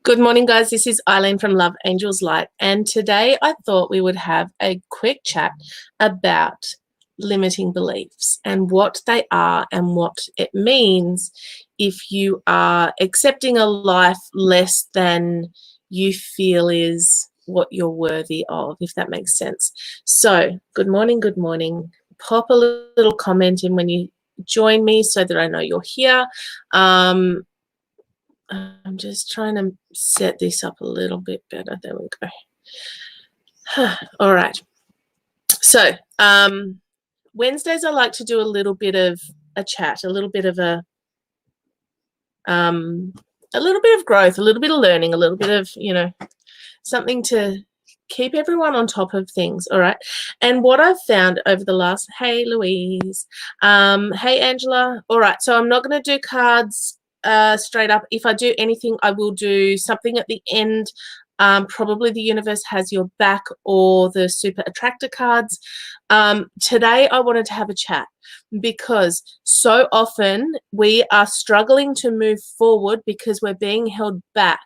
Good morning, guys. This is Eileen from Love Angels Light, and today I thought we would have a quick chat about limiting beliefs and what they are and what it means if you are accepting a life less than you feel is what you're worthy of, if that makes sense. So, good morning, good morning. Pop a little comment in when you join me so that I know you're here. I'm just trying to set this up a little bit better. There we go. All right. So Wednesdays I like to do a little bit of a chat, a little bit of growth, a little bit of learning, a little bit of, something to keep everyone on top of things. All right. And what I've found over the last, hey, Louise, hey, Angela. All right. So I'm not going to do cards straight up. If I do anything, I will do something at the end. Probably the universe has your back or the super attractor cards. Today I wanted to have a chat because so often we are struggling to move forward because we're being held back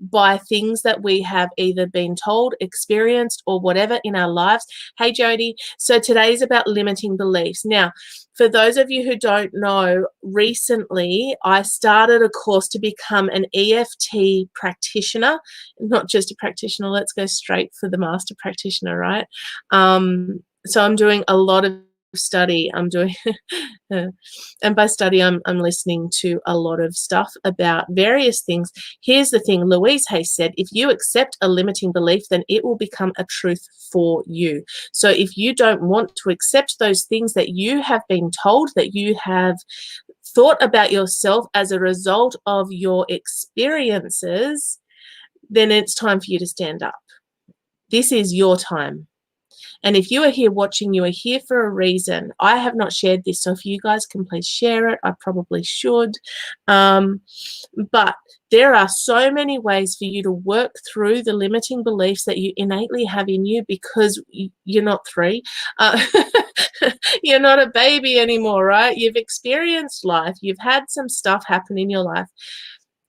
by things that we have either been told, experienced, or whatever in our lives. Hey, Jody. So today is about limiting beliefs. Now, for those of you who don't know, recently I started a course to become an EFT practitioner, not just a practitioner. Let's go straight for the master practitioner, right? So I'm doing a lot of study. I'm doing, and by study, I'm listening to a lot of stuff about various things. Here's the thing. Louise Hay said, if you accept a limiting belief, then it will become a truth for you. So if you don't want to accept those things that you have been told, that you have thought about yourself as a result of your experiences, then it's time for you to stand up. This is your time. And if you are here watching, you are here for a reason. I have not shared this, so if you guys can please share it, I probably should. But there are so many ways for you to work through the limiting beliefs that you innately have in you because you're not 3. You're not a baby anymore, right? You've experienced life. You've had some stuff happen in your life.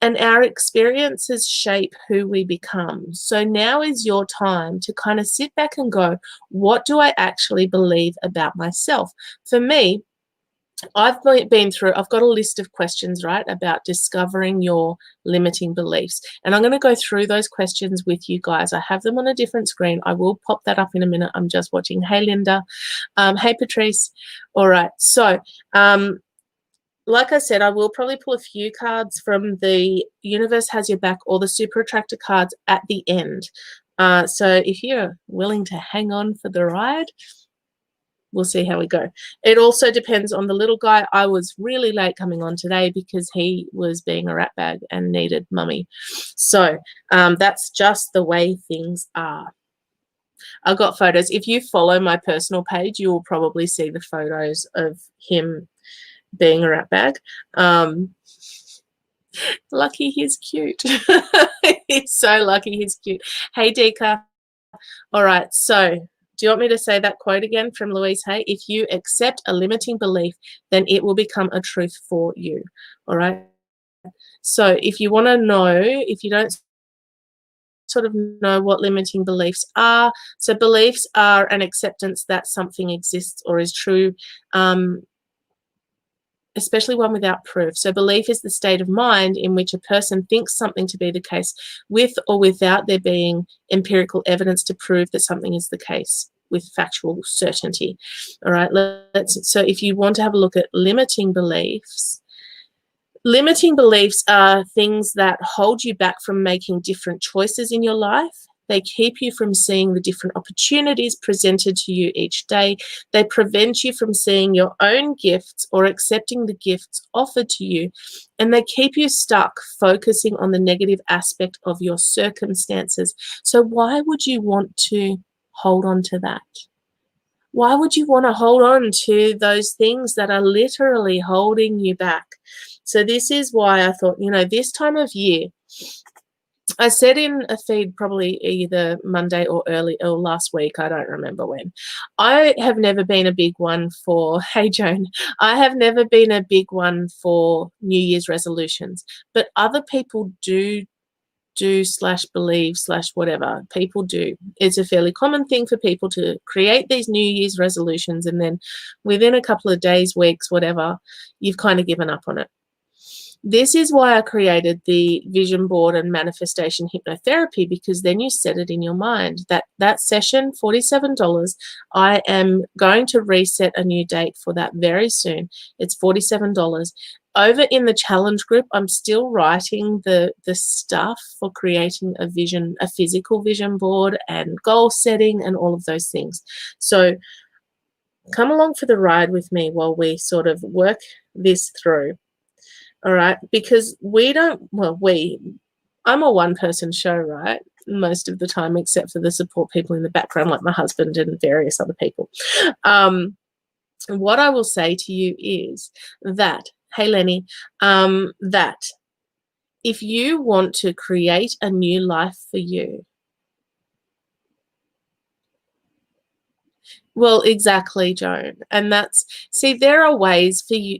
And our experiences shape who we become. So now is your time to kind of sit back and go, what do I actually believe about myself? For me, I've got a list of questions, right, about discovering your limiting beliefs. And I'm going to go through those questions with you guys. I have them on a different screen. I will pop that up in a minute. I'm just watching. Hey, Linda. Hey, Patrice. All right. So, like I said, I will probably pull a few cards from the Universe Has Your Back or the Super Attractor cards at the end. So if you're willing to hang on for the ride, we'll see how we go. It also depends on the little guy. I was really late coming on today because he was being a rat bag and needed mummy. So that's just the way things are. I've got photos. If you follow my personal page, you will probably see the photos of him being a rat bag. Lucky he's cute. He's so lucky he's cute. Hey, Dika. All right, so do you want me to say that quote again from Louise Hay? If you accept a limiting belief, then it will become a truth for you. All right. So if you want to know, if you don't sort of know what limiting beliefs are, so beliefs are an acceptance that something exists or is true, especially one without proof. So belief is the state of mind in which a person thinks something to be the case with or without there being empirical evidence to prove that something is the case with factual certainty. All right, so if you want to have a look at limiting beliefs are things that hold you back from making different choices in your life. They keep you from seeing the different opportunities presented to you each day. They prevent you from seeing your own gifts or accepting the gifts offered to you. And they keep you stuck focusing on the negative aspect of your circumstances. So why would you want to hold on to that? Why would you want to hold on to those things that are literally holding you back? So this is why I thought, this time of year, I said in a feed probably either Monday or last week, I don't remember when. I have never been a big one for, hey Joan, I have never been a big one for New Year's resolutions, but other people do do / believe / whatever people do. It's a fairly common thing for people to create these New Year's resolutions, and then within a couple of days, weeks, whatever, you've kind of given up on it. This is why I created the vision board and manifestation hypnotherapy, because then you set it in your mind. That session, $47, I am going to reset a new date for that very soon. It's $47. Over in the challenge group, I'm still writing the stuff for creating a vision, a physical vision board and goal setting and all of those things. So come along for the ride with me while we sort of work this through. All right, because I'm a one-person show, right? Most of the time, except for the support people in the background, like my husband and various other people. What I will say to you is that, hey, Lenny, that if you want to create a new life for you, well, exactly, Joan. And there are ways for you.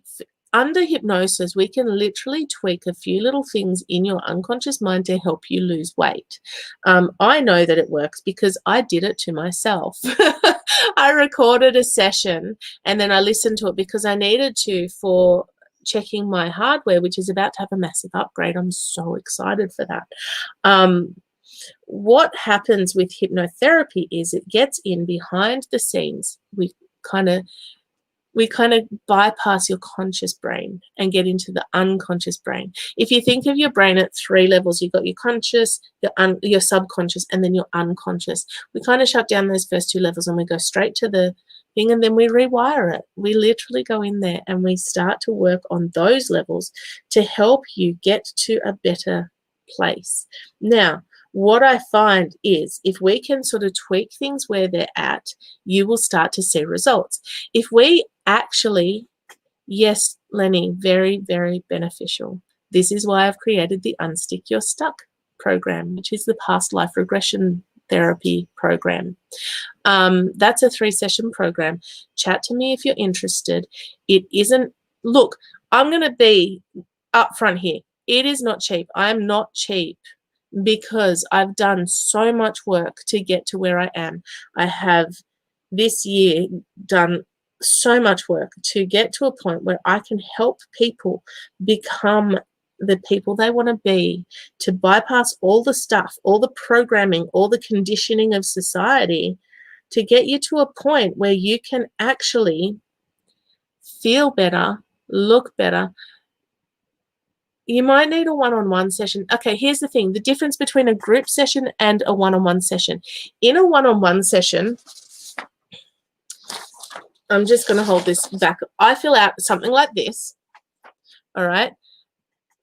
Under hypnosis, we can literally tweak a few little things in your unconscious mind to help you lose weight. I know that it works because I did it to myself. I recorded a session and then I listened to it because I needed to for checking my hardware, which is about to have a massive upgrade. I'm so excited for that. What happens with hypnotherapy is it gets in behind the scenes. We kind of bypass your conscious brain and get into the unconscious brain. If you think of your brain at 3 levels, you've got your conscious, your subconscious, and then your unconscious. We kind of shut down those first 2 levels and we go straight to the thing, and then we rewire it. We literally go in there and we start to work on those levels to help you get to a better place. Now, what I find is if we can sort of tweak things where they're at, you will start to see results. If we actually, yes, Lenny, very, very beneficial. This is why I've created the Unstick Your Stuck program, which is the past life regression therapy program. That's a 3-session program. Chat to me if you're interested. It isn't, look, I'm going to be upfront here. It is not cheap. I am not cheap, because I've done so much work to get to where I am. I have this year done so much work to get to a point where I can help people become the people they want to be, to bypass all the stuff, all the programming, all the conditioning of society, to get you to a point where you can actually feel better, look better. You might need a one-on-one session. Okay, here's the thing. The difference between a group session and a one-on-one session. In a one-on-one session, I'm just going to hold this back. I fill out something like this, all right?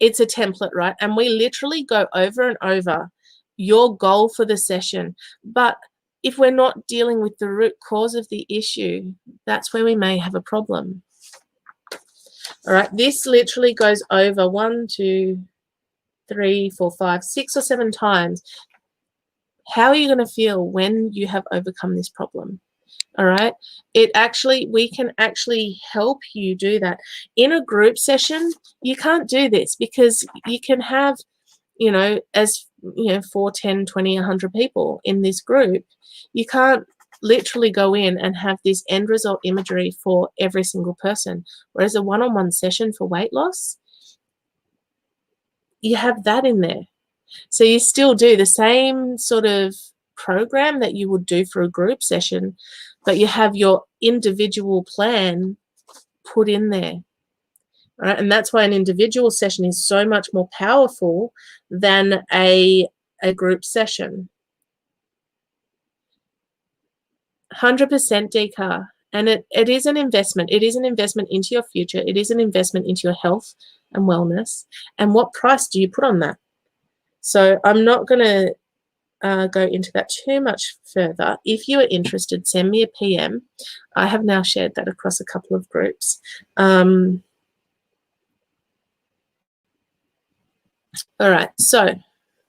It's a template, right? And we literally go over and over your goal for the session. But if we're not dealing with the root cause of the issue, that's where we may have a problem. All right, this literally goes over 1, 2, 3, 4, 5, 6 or 7 times. How are you going to feel when you have overcome this problem? All right, we can actually help you do that. In a group session, you can't do this because you can have, 4, 10, 20, 100 people in this group. You can't literally go in and have this end result imagery for every single person. Whereas a one-on-one session for weight loss, you have that in there. So you still do the same sort of program that you would do for a group session, but you have your individual plan put in there. All right? And that's why an individual session is so much more powerful than a group session. 100% decar. And it is an investment. It is an investment into your future. It is an investment into your health and wellness. And what price do you put on that? So I'm not going to go into that too much further. If you are interested, send me a PM. I have now shared that across a couple of groups. All right, so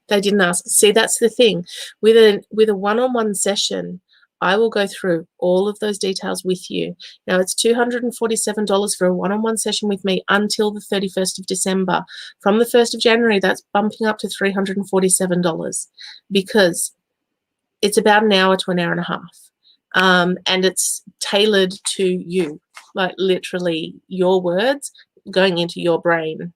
they didn't ask. See, that's the thing. With a one-on-one session, I will go through all of those details with you. Now, it's $247 for a one-on-one session with me until the 31st of December. From the 1st of January, that's bumping up to $347 because it's about an hour to an hour and a half. And it's tailored to you, like literally your words going into your brain.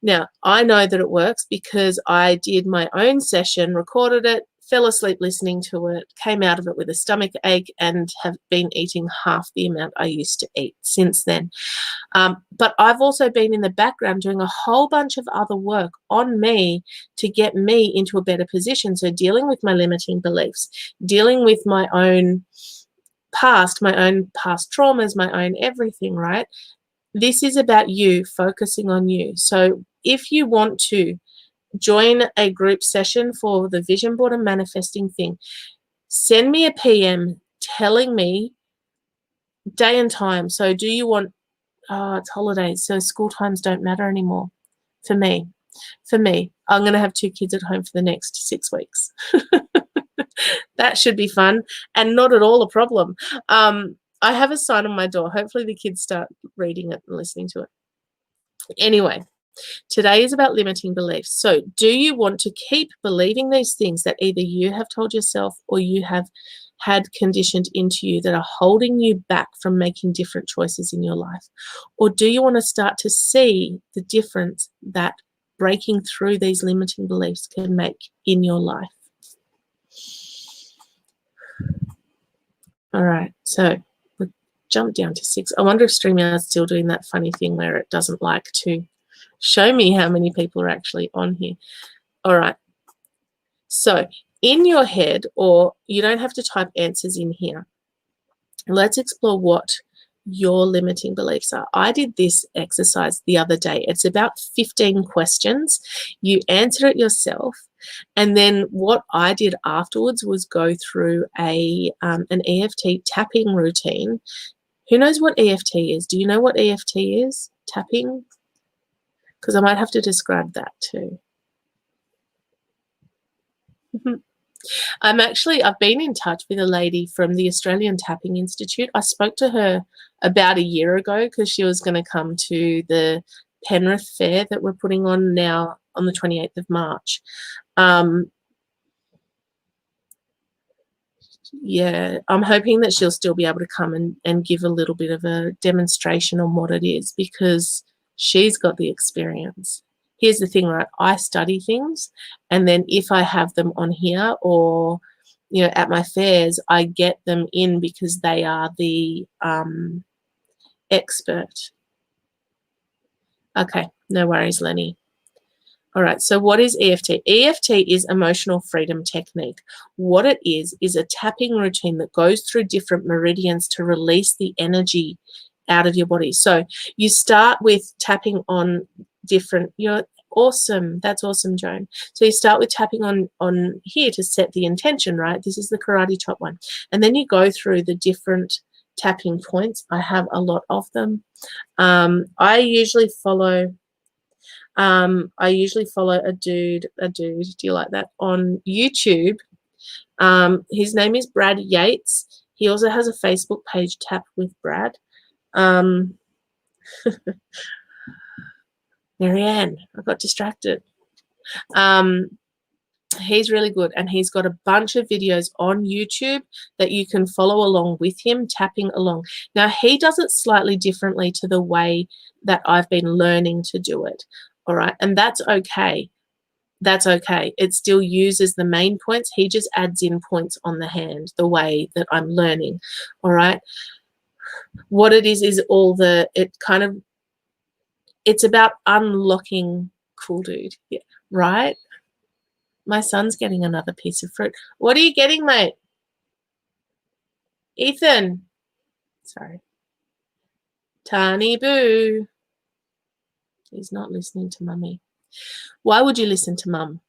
Now, I know that it works because I did my own session, recorded it, fell asleep listening to it, came out of it with a stomach ache, and have been eating half the amount I used to eat since then. But I've also been in the background doing a whole bunch of other work on me to get me into a better position. So dealing with my limiting beliefs, dealing with my own past traumas, my own everything, right? This is about you, focusing on you. So if you want to join a group session for the vision board and manifesting thing, send me a PM telling me day and time. So do you want, it's holidays, so school times don't matter anymore for me. I'm going to have 2 kids at home for the next 6 weeks. That should be fun and not at all a problem. I have a sign on my door. Hopefully the kids start reading it and listening to it. Anyway, today is about limiting beliefs. So do you want to keep believing these things that either you have told yourself or you have had conditioned into you that are holding you back from making different choices in your life? Or do you want to start to see the difference that breaking through these limiting beliefs can make in your life? All right, so we'll jump down to 6. I wonder if StreamYard's still doing that funny thing where it doesn't like to show me how many people are actually on here. All right, so in your head, or you don't have to type answers in here, let's explore what your limiting beliefs are. I did this exercise the other day. It's about 15 questions. You answer it yourself, and then what I did afterwards was go through an EFT tapping routine. Who knows what EFT is? Do you know what EFT is? Tapping? Because I might have to describe that too. I've been in touch with a lady from the Australian Tapping Institute. I spoke to her about a year ago because she was going to come to the Penrith Fair that we're putting on now on the 28th of March. Yeah, I'm hoping that she'll still be able to come and give a little bit of a demonstration on what it is because she's got the experience. Here's the thing, right? I study things, and then if I have them on here or, you know, at my fairs, I get them in because they are the expert. Okay, no worries, Lenny. All right, so what is EFT? EFT is emotional freedom technique. What it is a tapping routine that goes through different meridians to release the energy out of your body. So you start with tapping on different, you're awesome. That's awesome, Joan. So you start with tapping on here to set the intention, right? This is the karate chop one. And then you go through the different tapping points. I have a lot of them. I usually follow a dude, do you like that, on YouTube. His name is Brad Yates. He also has a Facebook page, Tap with Brad. Marianne, I got distracted. He's really good, and he's got a bunch of videos on YouTube that you can follow along with him, tapping along. Now, he does it slightly differently to the way that I've been learning to do it, all right? And that's okay. That's okay. It still uses the main points. He just adds in points on the hand the way that I'm learning, all right? What it is it's about unlocking, cool dude, yeah, right? My son's getting another piece of fruit. What are you getting, mate? Ethan. Sorry. Tani Boo. He's not listening to mummy. Why would you listen to mum?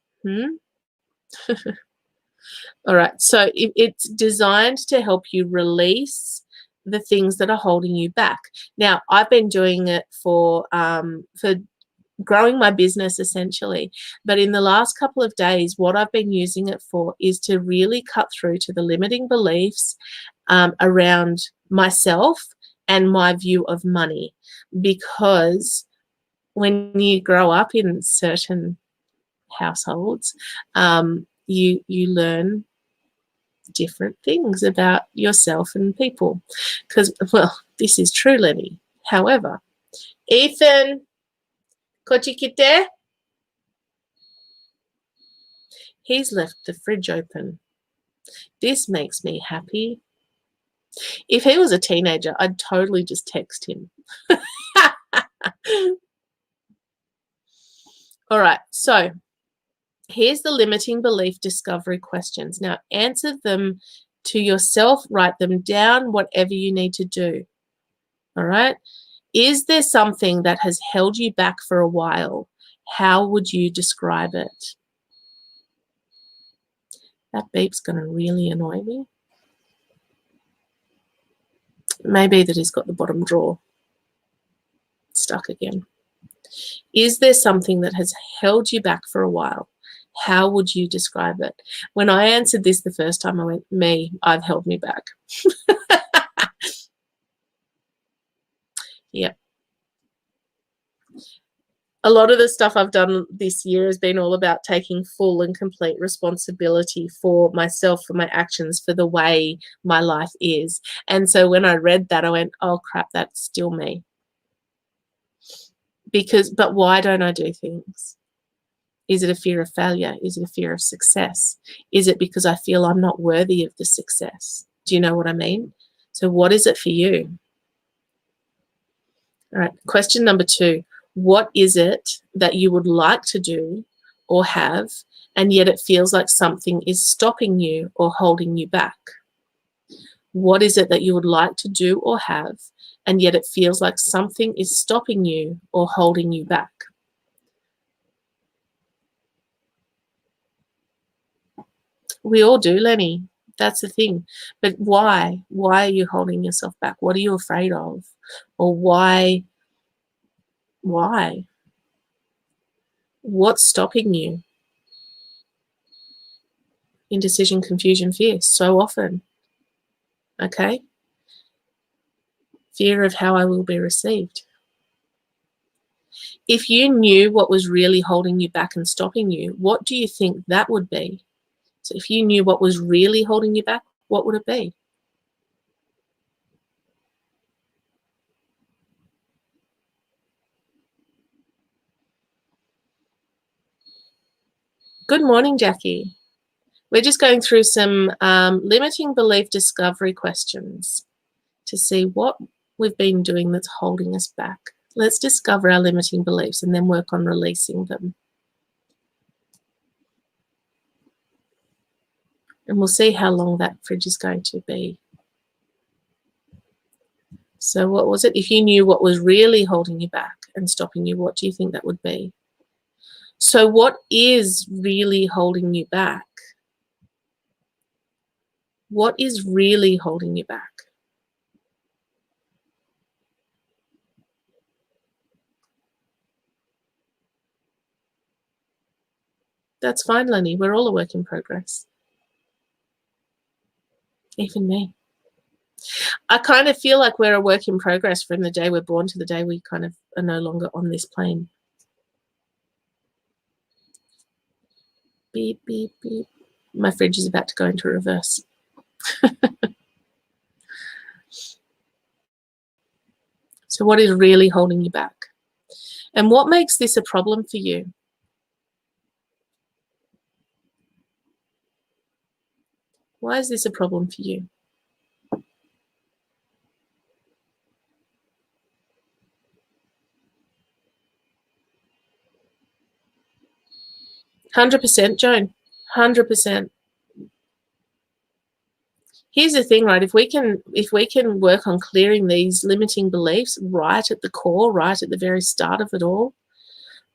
All right. So it's designed to help you release the things that are holding you back. Now, I've been doing it for growing my business essentially. But in the last couple of days, what I've been using it for is to really cut through to the limiting beliefs around myself and my view of money. Because when you grow up in certain households, you learn different things about yourself and people. Because, well, this is true, Lenny. However, Ethan, Kochikite, he's left the fridge open. This makes me happy. If he was a teenager, I'd totally just text him. All right, so here's the limiting belief discovery questions. Now, answer them to yourself, write them down, whatever you need to do. All right? Is there something that has held you back for a while? How would you describe it? That beep's going to really annoy me. Maybe that he's got the bottom drawer stuck again. Is there something that has held you back for a while? How would you describe it? When I answered this the first time, I went, me, I've held me back. Yep. A lot of the stuff I've done this year has been all about taking full and complete responsibility for myself, for my actions, for the way my life is. And so when I read that, I went, oh crap, that's still me. But why don't I do things? Is it a fear of failure? Is it a fear of success? Is it because I feel I'm not worthy of the success? Do you know what I mean? So what is it for you? All right, question number 2. What is it that you would like to do or have, and yet it feels like something is stopping you or holding you back? What is it that you would like to do or have, and yet it feels like something is stopping you or holding you back? We all do, Lenny. That's the thing. But why? Why are you holding yourself back? What are you afraid of? Or why? Why? What's stopping you? Indecision, confusion, fear, so often. Okay? Fear of how I will be received. If you knew what was really holding you back and stopping you, what do you think that would be? So if you knew what was really holding you back, what would it be? Good morning, Jackie. We're just going through some limiting belief discovery questions to see what we've been doing that's holding us back. Let's discover our limiting beliefs and then work on releasing them. And we'll see how long that fridge is going to be. So what was it? If you knew what was really holding you back and stopping you, what do you think that would be? So what is really holding you back? What is really holding you back? That's fine, Lenny. We're all a work in progress. Even me. I kind of feel like we're a work in progress from the day we're born to the day we kind of are no longer on this plane. Beep, beep, beep. My fridge is about to go into reverse. So what is really holding you back? And what makes this a problem for you? Why is this a problem for you? %, Joan. 100%. Here's the thing, right? If we can work on clearing these limiting beliefs right at the core, right at the very start of it all,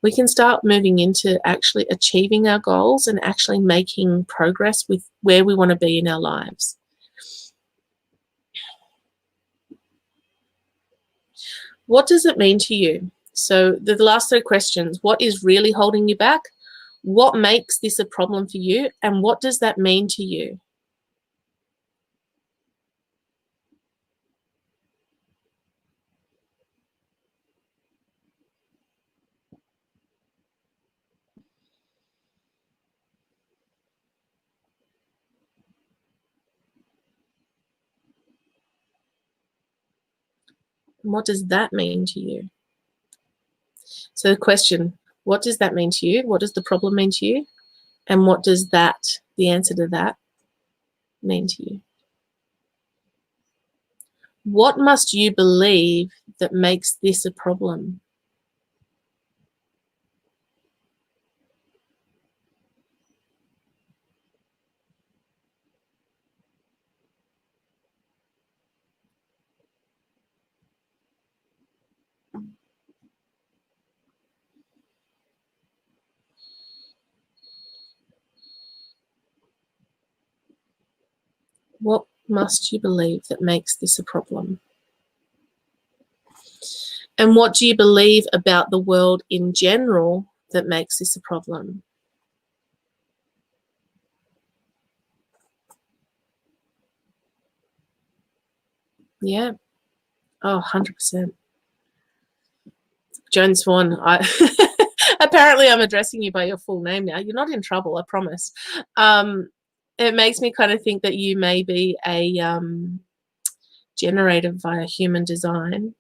we can start moving into actually achieving our goals and actually making progress with where we want to be in our lives. What does it mean to you So the last 3 questions: what is really holding you back? What makes this a problem for you? And what does that mean to you? And what does that mean to you? So the question, what does that mean to you? What does the problem mean to you? And what does that, the answer to that, mean to you? What must you believe that makes this a problem? What must you believe that makes this a problem? And what do you believe about the world in general that makes this a problem? Yeah. Oh, 100%. Joan Swan, apparently I'm addressing you by your full name now. You're not in trouble, I promise. It makes me kind of think that you may be a generator via human design.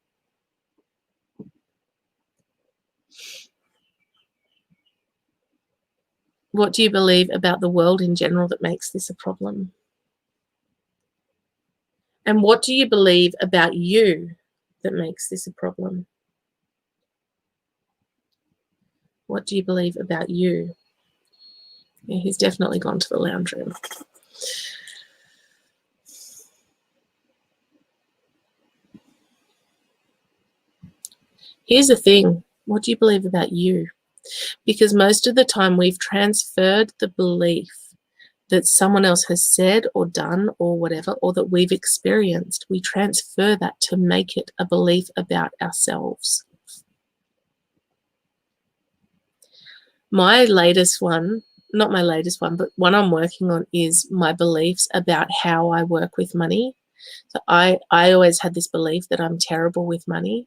What do you believe about the world in general that makes this a problem? And what do you believe about you that makes this a problem? What do you believe about you? Yeah, he's definitely gone to the lounge room. Here's the thing. What do you believe about you? Because most of the time we've transferred the belief that someone else has said or done or whatever, or that we've experienced, we transfer that to make it a belief about ourselves. My latest one, not my latest one, but one I'm working on is my beliefs about how I work with money. So I always had this belief that I'm terrible with money,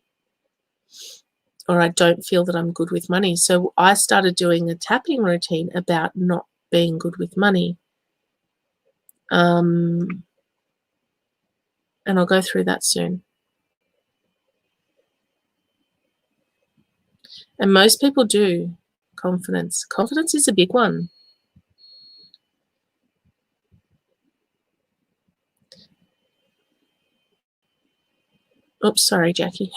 or I don't feel that I'm good with money. So I started doing a tapping routine about not being good with money. And I'll go through that soon. And most people do. Confidence. Confidence is a big one. Oops, sorry, Jackie.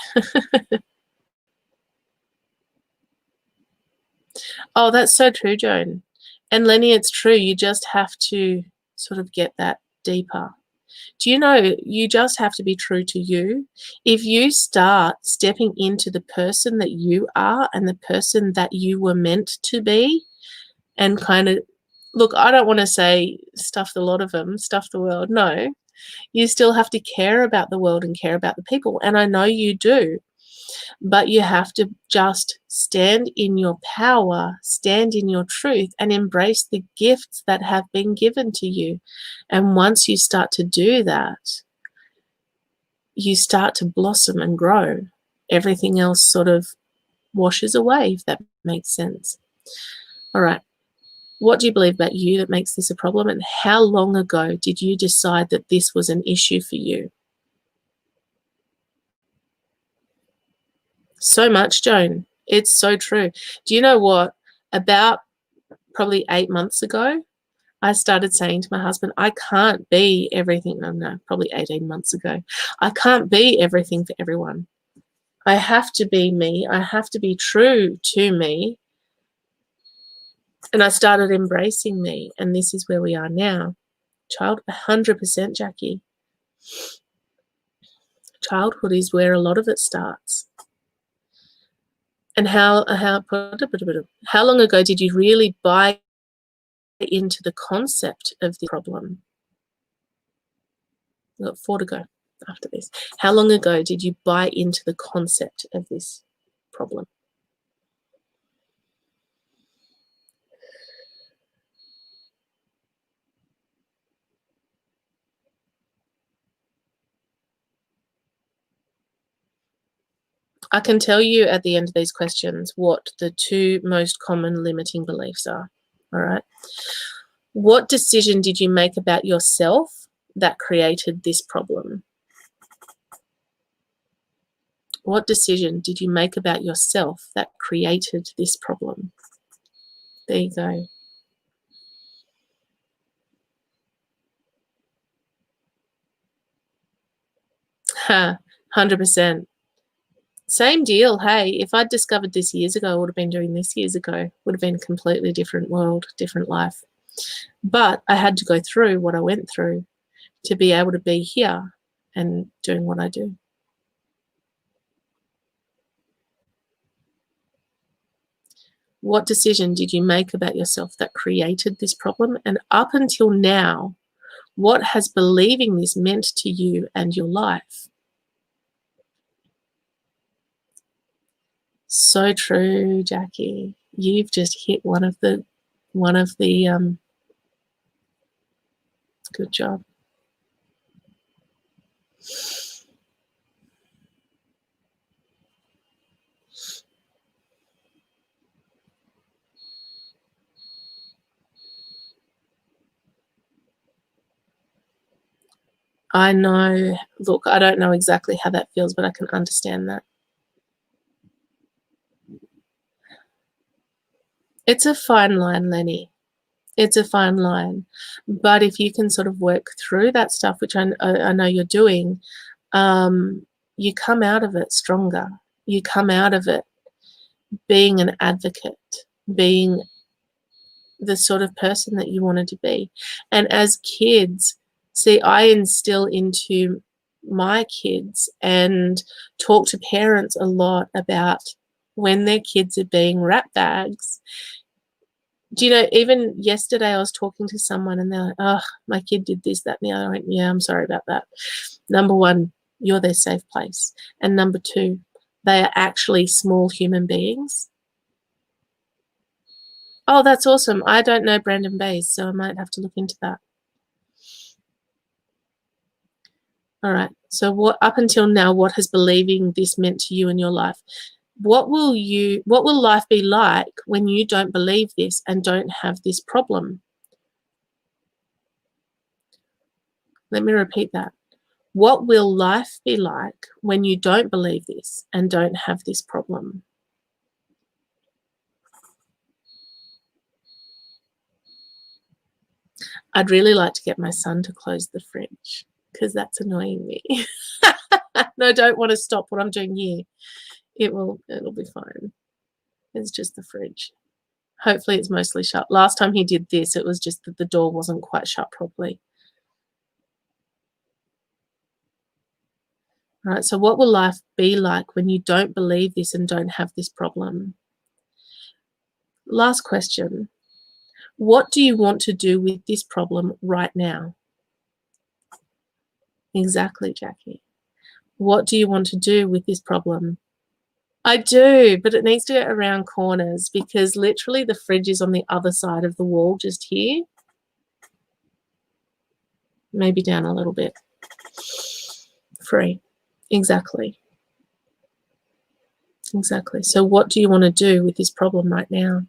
Oh, that's so true, Joan. And Lenny, it's true. You just have to sort of get that deeper. Do you know you just have to be true to you? If you start stepping into the person that you are and the person that you were meant to be, and kind of, look, I don't want to say stuff the lot of them, stuff the world. No, you still have to care about the world and care about the people. And I know you do. But you have to just stand in your power, stand in your truth, and embrace the gifts that have been given to you. And once you start to do that, you start to blossom and grow. Everything else sort of washes away, if that makes sense. All right. What do you believe about you that makes this a problem? And how long ago did you decide that this was an issue for you? So much, Joan. It's so true. Do you know what? About probably 8 months ago, I started saying to my husband, I can't be everything. Oh, no, probably 18 months ago. I can't be everything for everyone. I have to be me. I have to be true to me. And I started embracing me. And this is where we are now. 100%, Jackie. Childhood is where a lot of it starts. And how long ago did you really buy into the concept of the problem? We've got 4 to go after this. How long ago did you buy into the concept of this problem. I can tell you at the end of these questions what the 2 most common limiting beliefs are. All right. What decision did you make about yourself that created this problem? What decision did you make about yourself that created this problem? There you go. Ha, 100%. Same deal. Hey, if I'd discovered this years ago, I would have been doing this years ago. Would have been a completely different world, different life. But I had to go through what I went through to be able to be here and doing what I do. What decision did you make about yourself that created this problem? And up until now, what has believing this meant to you and your life? So true, Jackie. You've just hit one of the good job. I know. Look, I don't know exactly how that feels, but I can understand that. It's a fine line, Lenny. It's a fine line. But if you can sort of work through that stuff, which I know you're doing, you come out of it stronger. You come out of it being an advocate, being the sort of person that you wanted to be. And as kids, see, I instill into my kids and talk to parents a lot about when their kids are being rat bags. Do you know, even yesterday I was talking to someone and they're like, oh, my kid did this, that, and the other. I went, yeah, I'm sorry about that. Number one, you're their safe place. And number two, they are actually small human beings. Oh, that's awesome. I don't know Brandon Bays, so I might have to look into that. All right. So what up until now, what has believing this meant to you in your life? What will life be like when you don't believe this and don't have this problem? Let me repeat that. What will life be like when you don't believe this and don't have this problem? I'd really like to get my son to close the fridge because that's annoying me. No, I don't want to stop what I'm doing here. It'll be fine. It's just the fridge. Hopefully it's mostly shut. Last time he did this, it was just that the door wasn't quite shut properly. All right, so what will life be like when you don't believe this and don't have this problem? Last question. What do you want to do with this problem right now? Exactly, Jackie. What do you want to do with this problem? I do, but it needs to go around corners because literally the fridge is on the other side of the wall just here. Maybe down a little bit. Free. Exactly. Exactly. So what do you want to do with this problem right now?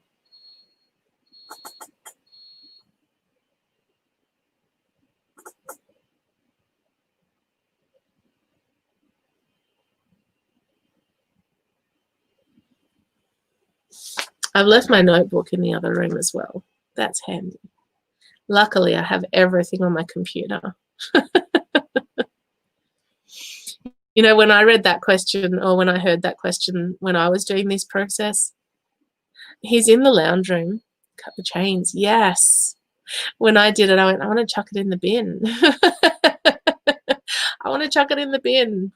I've left my notebook in the other room as well. That's handy. Luckily, I have everything on my computer. You know, when I read that question or when I heard that question when I was doing this process, he's in the lounge room, cut the chains. Yes. When I did it, I went, I want to chuck it in the bin. I want to chuck it in the bin.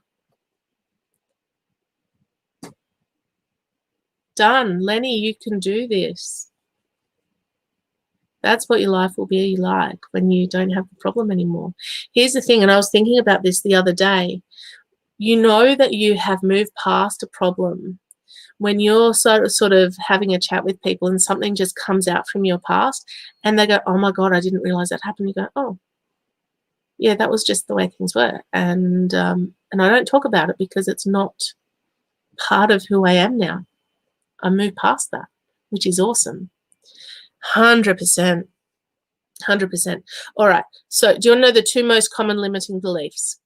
Done. Lenny, you can do this. That's what your life will be like when you don't have the problem anymore. Here's the thing, and I was thinking about this the other day. You know that you have moved past a problem when you're sort of having a chat with people and something just comes out from your past and they go, oh my God, I didn't realize that happened. You go, oh, yeah, that was just the way things were. And I don't talk about it because it's not part of who I am now. I moved past that, which is awesome. 100%. 100%. All right. So do you want to know the 2 most common limiting beliefs?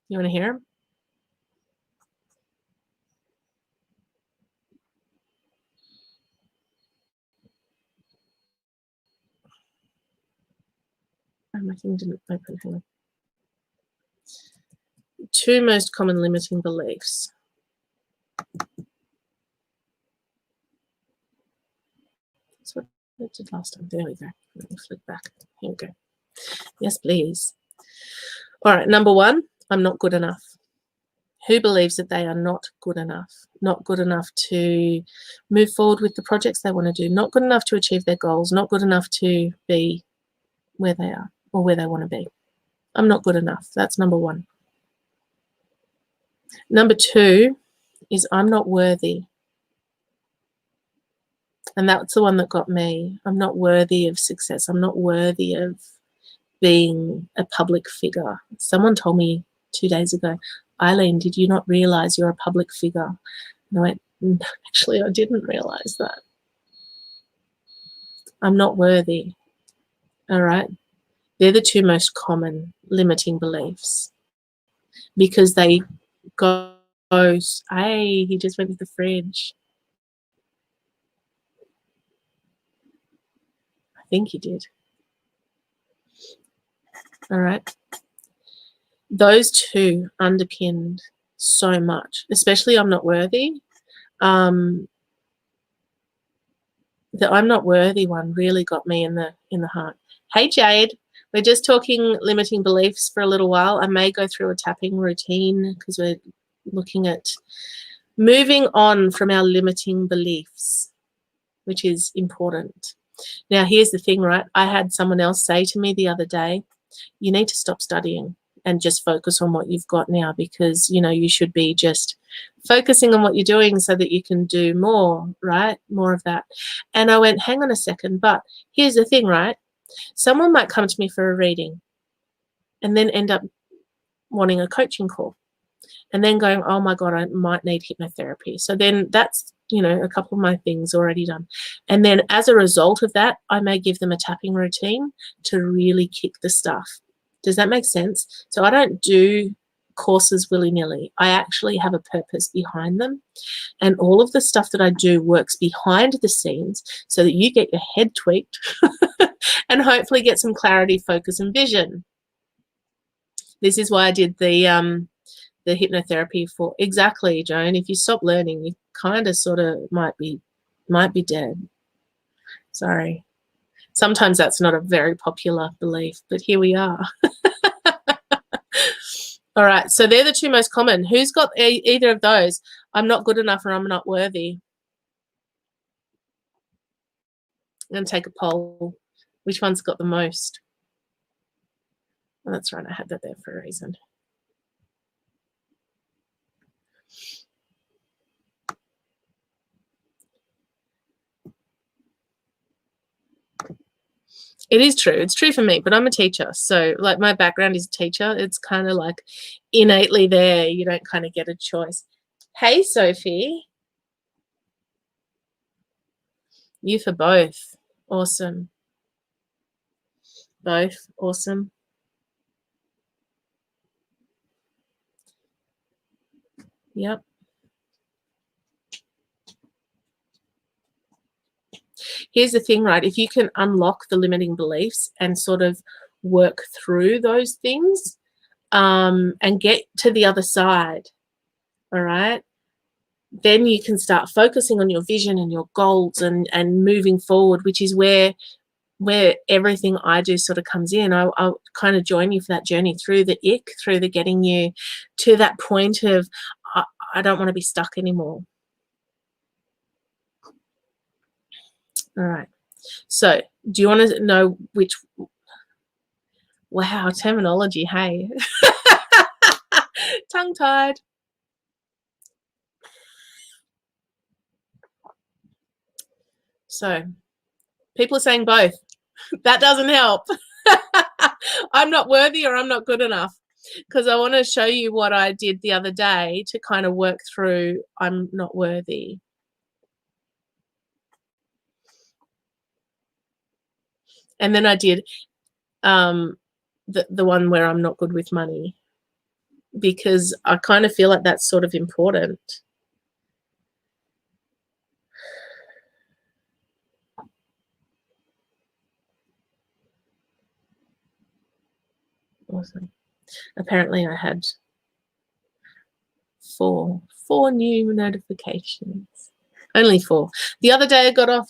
You want to hear them? Oh, my thing didn't open. Hang on. 2 most common limiting beliefs. That's what I did last time. There we go. Let me flip back. Here we go. Yes, please. All right. Number 1, I'm not good enough. Who believes that they are not good enough? Not good enough to move forward with the projects they want to do. Not good enough to achieve their goals. Not good enough to be where they are or where they want to be. I'm not good enough. That's number 1. Number 2 is I'm not worthy. And that's the one that got me. I'm not worthy of success. I'm not worthy of being a public figure. Someone told me 2 days ago, Eileen, did you not realize you're a public figure? And I went, actually, I didn't realize that. I'm not worthy. All right. They're the 2 most common limiting beliefs because they go, hey, he just went to the fridge. I think he did. All right. Those 2 underpinned so much, especially I'm not worthy. The I'm not worthy one really got me in the heart. Hey, Jade. We're just talking limiting beliefs for a little while. I may go through a tapping routine because we're looking at moving on from our limiting beliefs, which is important. Now, here's the thing, right? I had someone else say to me the other day, you need to stop studying and just focus on what you've got now because, you know, you should be just focusing on what you're doing so that you can do more, right? More of that. And I went, hang on a second, but here's the thing, right? Someone might come to me for a reading and then end up wanting a coaching call and then going, oh my God, I might need hypnotherapy. So then that's, you know, a couple of my things already done. And then as a result of that, I may give them a tapping routine to really kick the stuff. Does that make sense? So I don't do courses willy-nilly. I actually have a purpose behind them. And all of the stuff that I do works behind the scenes so that you get your head tweaked and hopefully get some clarity, focus, and vision. This is why I did the hypnotherapy for exactly, Joan. If you stop learning, you kind of sort of might be dead. Sorry. Sometimes that's not a very popular belief, but here we are. All right, so they're the 2 most common. Who's got either of those? I'm not good enough or I'm not worthy. I'm going to take a poll. Which one's got the most? Oh, that's right, I had that there for a reason. It is true. It's true for me, but I'm a teacher. So, like, my background is a teacher. It's kind of like innately there. You don't kind of get a choice. Hey, Sophie. You for both. Awesome. Both. Awesome. Yep. Here's the thing, right? If you can unlock the limiting beliefs and sort of work through those things and get to the other side, all right, then you can start focusing on your vision and your goals and moving forward, which is where everything I do sort of comes in. I'll kind of join you for that journey through the ick, through the getting you to that point of I don't want to be stuck anymore. All right. So do you want to know which? Wow, terminology, hey. Tongue-tied. So people are saying both. That doesn't help. I'm not worthy or I'm not good enough, because I want to show you what I did the other day to kind of work through I'm not worthy. And then I did the one where I'm not good with money, because I kind of feel like that's sort of important. Awesome. Apparently I had four new notifications. Only 4. The other day I got off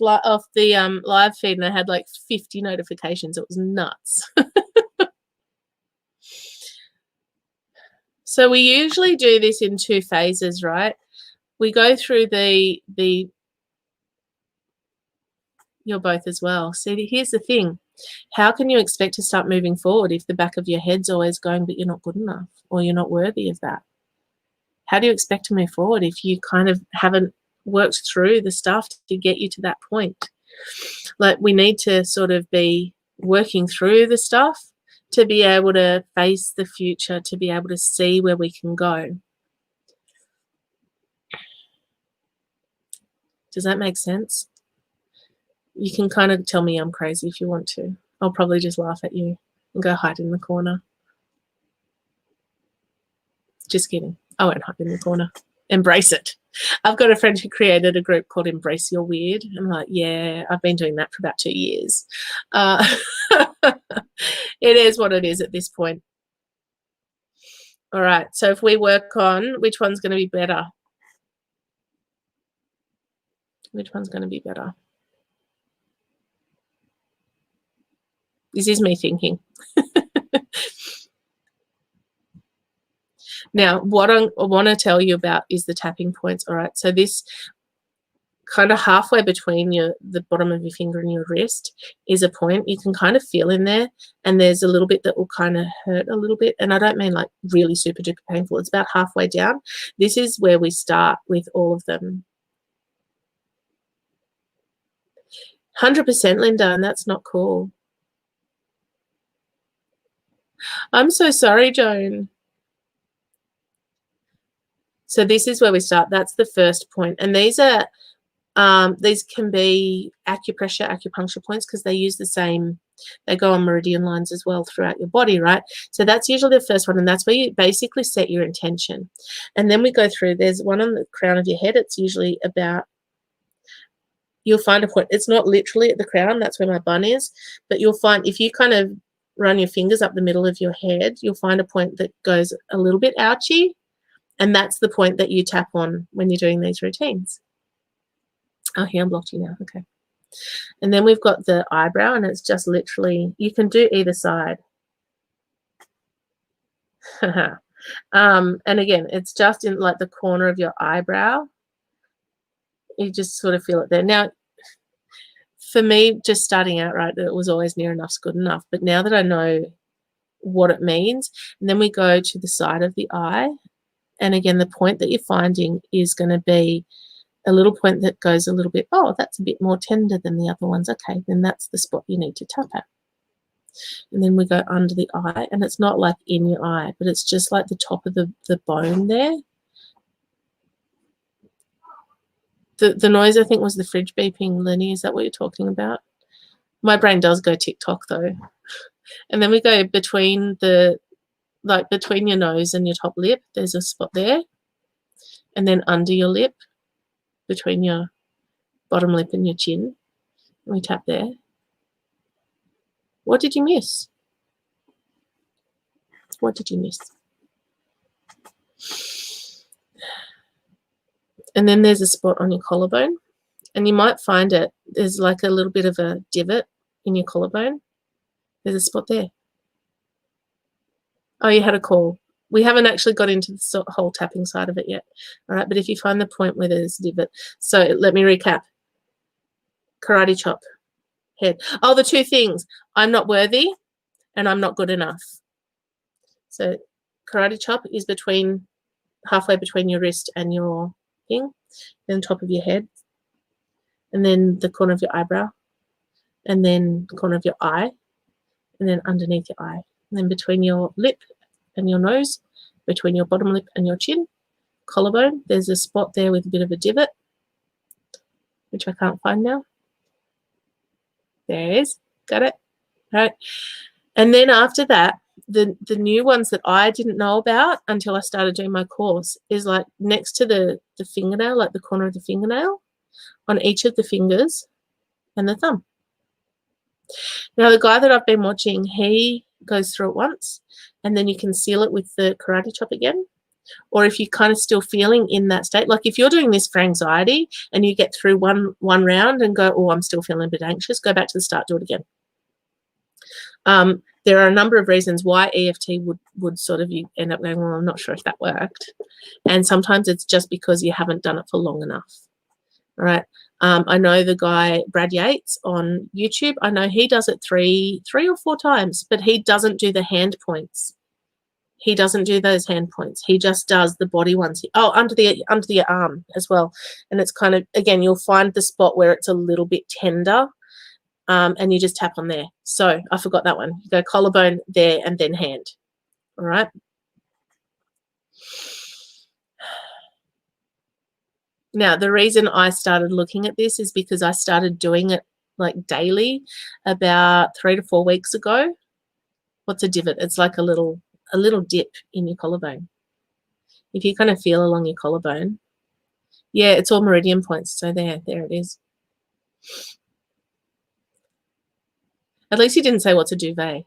the live feed and I had like 50 notifications. It was nuts. So we usually do this in 2 phases, right? We go through the you're both as well. See, here's the thing. How can you expect to start moving forward if the back of your head's always going, but you're not good enough or you're not worthy of that? How do you expect to move forward if you kind of haven't worked through the stuff to get you to that point? Like, we need to sort of be working through the stuff to be able to face the future, to be able to see where we can go. Does that make sense? You can kind of tell me I'm crazy if you want to. I'll probably just laugh at you and go hide in the corner. Just kidding. I won't hide in the corner. Embrace it. I've got a friend who created a group called Embrace Your Weird. I'm like, yeah, I've been doing that for about 2 years. It is what it is at this point. All right, so if we work on which one's going to be better. Which one's going to be better? This is me thinking. Now, what I want to tell you about is the tapping points. All right, so this kind of halfway between the bottom of your finger and your wrist is a point you can kind of feel in there, and there's a little bit that will kind of hurt a little bit, and I don't mean like really super duper painful. It's about halfway down. This is where we start with all of them. 100%, Linda, and that's not cool. I'm so sorry, Joan. So this is where we start. That's the first point, and these are these can be acupressure, acupuncture points, because they use the same, they go on meridian lines as well throughout your body, right? So that's usually the first one, and that's where you basically set your intention. And then we go through, there's one on the crown of your head. It's usually about, you'll find a point. It's not literally at the crown, that's where my bun is, but you'll find if you kind of run your fingers up the middle of your head, you'll find a point that goes a little bit ouchy, and that's the point that you tap on when you're doing these routines. Oh, here, I'm blocked you now. Okay. And then we've got the eyebrow, and it's just literally, you can do either side. And again, it's just in like the corner of your eyebrow. You just sort of feel it there. Now, for me, just starting out, right, it was always near enough's good enough. But now that I know what it means, and then we go to the side of the eye. And again, the point that you're finding is going to be a little point that goes a little bit, oh, that's a bit more tender than the other ones. Okay, then that's the spot you need to tap at. And then we go under the eye, and it's not like in your eye, but it's just like the top of the bone there. The noise, I think, was the fridge beeping. Lenny, is that what you're talking about? My brain does go TikTok though. And then we go between between your nose and your top lip, there's a spot there. And then under your lip, between your bottom lip and your chin, we tap there. What did you miss? What did you miss? And then there's a spot on your collarbone, and you might find it, there's like a little bit of a divot in your collarbone. There's a spot there. Oh, you had a call. We haven't actually got into the whole tapping side of it yet. All right, but if you find the point where there's a divot. So let me recap. Karate chop, head. Oh, the 2 things. I'm not worthy and I'm not good enough. So karate chop is halfway between your wrist and your thing, then top of your head. and then the corner of your eyebrow, and then the corner of your eye, and then underneath your eye, and then between your lip and your nose, between your bottom lip and your chin, collarbone, there's a spot there with a bit of a divot, which I can't find now. There it is. Got it? All right. And then after that, the new ones that I didn't know about until I started doing my course is like next to the fingernail, like the corner of the fingernail, on each of the fingers and the thumb. Now, the guy that I've been watching, he goes through it once, and then you can seal it with the karate chop again. Or if you're kind of still feeling in that state, like if you're doing this for anxiety and you get through one round and go, oh, I'm still feeling a bit anxious, go back to the start, do it again. There are a number of reasons why EFT would sort of, you end up going, well, I'm not sure if that worked. And sometimes it's just because you haven't done it for long enough. All right. I know the guy, Brad Yates, on YouTube. I know he does it three or four times, but he doesn't do the hand points. He doesn't do those hand points. He just does the body ones. Oh, under the arm as well. And it's kind of, again, you'll find the spot where it's a little bit tender, and you just tap on there. So I forgot that one. You go collarbone there and then hand. All right. Now, the reason I started looking at this is because I started doing it like daily about 3 to 4 weeks ago. What's a divot? It's like a little dip in your collarbone. If you kind of feel along your collarbone, yeah, it's all meridian points. So there it is. At least you didn't say what's a duvet.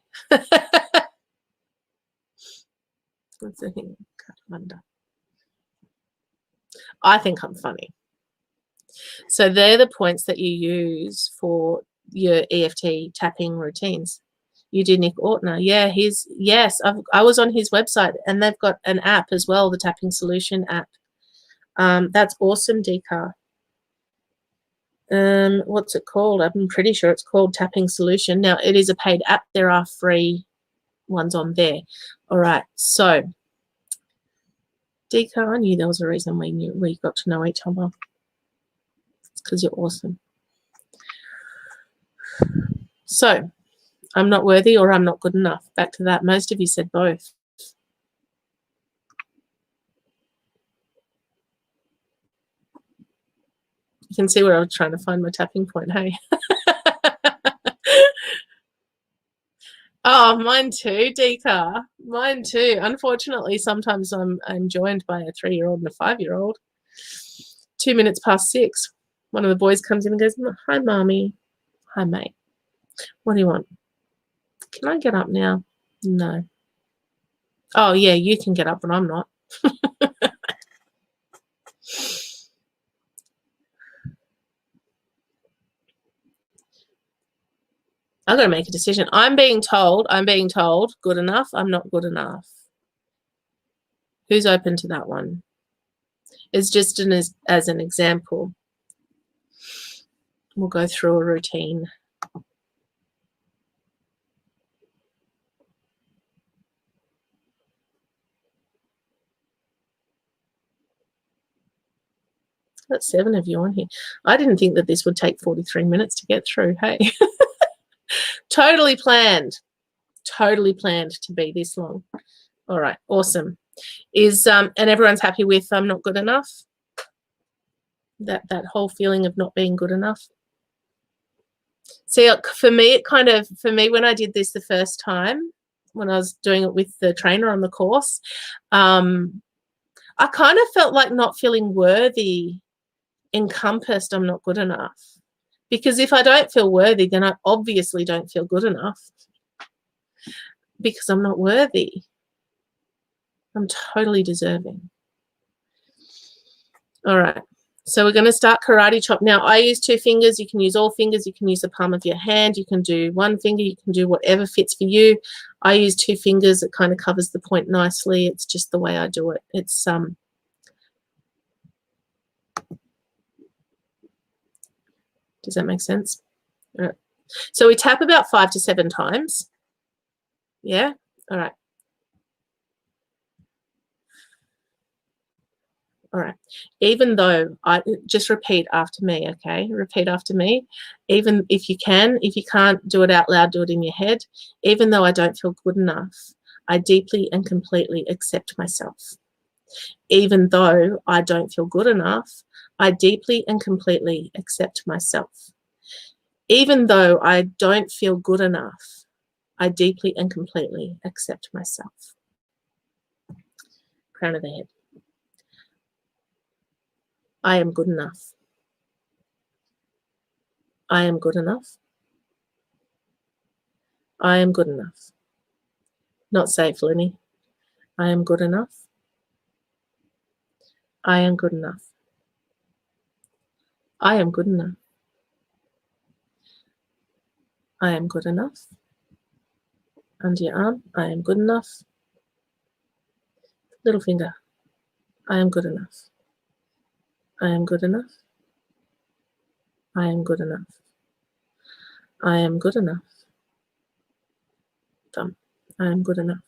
What's the thing? I think I'm funny. So they're the points that you use for your EFT tapping routines. You do Nick Ortner. Yeah, I was on his website, and they've got an app as well, the Tapping Solution app. That's awesome, Deepa. What's it called? I'm pretty sure it's called Tapping Solution. Now, it is a paid app. There are free ones on there. All right, so Deepa, I knew there was a reason we got to know each other. It's because you're awesome. So, I'm not worthy or I'm not good enough. Back to that. Most of you said both. You can see where I was trying to find my tapping point, hey? Oh, mine too, Deepa. Mine too. Unfortunately, sometimes I'm joined by a 3-year-old and a 5-year-old. 2 minutes past 6. One of the boys comes in and goes, hi, Mommy. Hi, mate. What do you want? Can I get up now? No. Oh, yeah, you can get up, but I'm not. I've got to make a decision. I'm being told, good enough, I'm not good enough. Who's open to that one? It's just as an example. We'll go through a routine. Got 7 of you on here. I didn't think that this would take 43 minutes to get through. Hey, totally planned to be this long. All right, awesome. And everyone's happy with I'm not good enough? That whole feeling of not being good enough. See, for me, when I did this the first time, when I was doing it with the trainer on the course, I kind of felt like not feeling worthy encompassed I'm not good enough. Because if I don't feel worthy, then I obviously don't feel good enough because I'm not worthy. I'm totally deserving. All right. So we're going to start karate chop. Now, I use 2 fingers. You can use all fingers. You can use the palm of your hand. You can do 1 finger. You can do whatever fits for you. I use 2 fingers. It kind of covers the point nicely. It's just the way I do it. It's Does that make sense? All right. So we tap about 5 to 7 times. Yeah? All right. All right. Even though just repeat after me, okay? Repeat after me. Even if you can, if you can't do it out loud, do it in your head. Even though I don't feel good enough, I deeply and completely accept myself. Even though I don't feel good enough, I deeply and completely accept myself. Even though I don't feel good enough, I deeply and completely accept myself. Crown of the head. I am good enough. I am good enough. I am good enough. Not safe, Lenny. I am good enough. I am good enough. I am good enough. I am good enough. Under your arm, I am good enough. Little finger, I am good enough. I am good enough. I am good enough. I am good enough. Thumb, I am good enough.